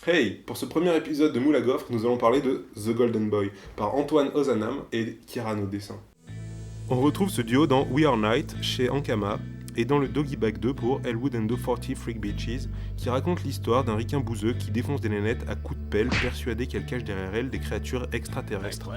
Hey, pour ce premier épisode de Moule à Gaufre, nous allons parler de The Golden Boy, par Antoine Ozanam et Kieran au dessin. On retrouve ce duo dans We Are Night, chez Ankama, et dans le Doggy Bag 2 pour Elwood and the 40 Freak Beaches, qui raconte l'histoire d'un ricain bouseux qui défonce des nénettes à coups de pelle, persuadé qu'elle cache derrière elle des créatures extraterrestres.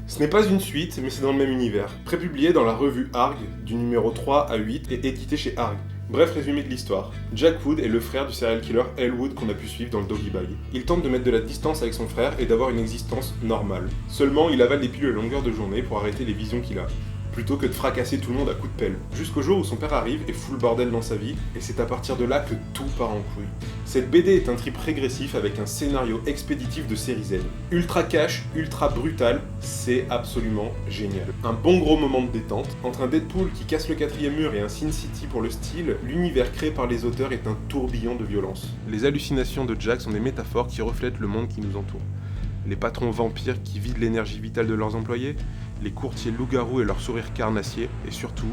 Ce n'est pas une suite, mais c'est dans le même univers, prépublié dans la revue Arg, du numéro 3 à 8 et édité chez Arg. Bref résumé de l'histoire. Jack Wood est le frère du serial killer Elwood qu'on a pu suivre dans le Doggy Bag. Il tente de mettre de la distance avec son frère et d'avoir une existence normale. Seulement, il avale des pilules à longueur de journée pour arrêter les visions qu'il a, plutôt que de fracasser tout le monde à coups de pelle. Jusqu'au jour où son père arrive et fout le bordel dans sa vie, et c'est à partir de là que tout part en couille. Cette BD est un trip régressif avec un scénario expéditif de série Z. Ultra cash, ultra brutal, c'est absolument génial. Un bon gros moment de détente, entre un Deadpool qui casse le 4ème mur et un Sin City pour le style, l'univers créé par les auteurs est un tourbillon de violence. Les hallucinations de Jack sont des métaphores qui reflètent le monde qui nous entoure. Les patrons vampires qui vident l'énergie vitale de leurs employés, les courtiers loups-garous et leurs sourires carnassiers, et surtout,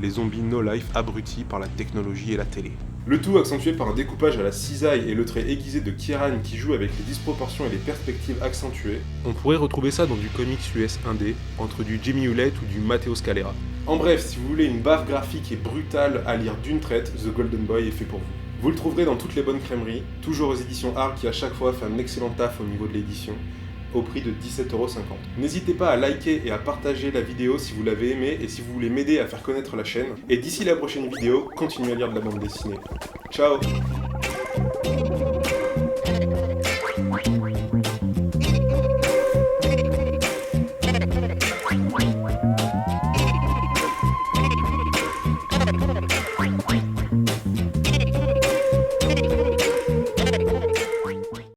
les zombies no-life abrutis par la technologie et la télé. Le tout accentué par un découpage à la cisaille et le trait aiguisé de Kieran qui joue avec les disproportions et les perspectives accentuées. On pourrait retrouver ça dans du comics US indé, entre du Jamie Hewlett ou du Matteo Scalera. En bref, si vous voulez une baffe graphique et brutale à lire d'une traite, The Golden Boy est fait pour vous. Vous le trouverez dans toutes les bonnes crèmeries, toujours aux éditions Arc qui à chaque fois fait un excellent taf au niveau de l'édition, au prix de 17,50€. N'hésitez pas à liker et à partager la vidéo si vous l'avez aimée et si vous voulez m'aider à faire connaître la chaîne. Et d'ici la prochaine vidéo, continuez à lire de la bande dessinée. Ciao!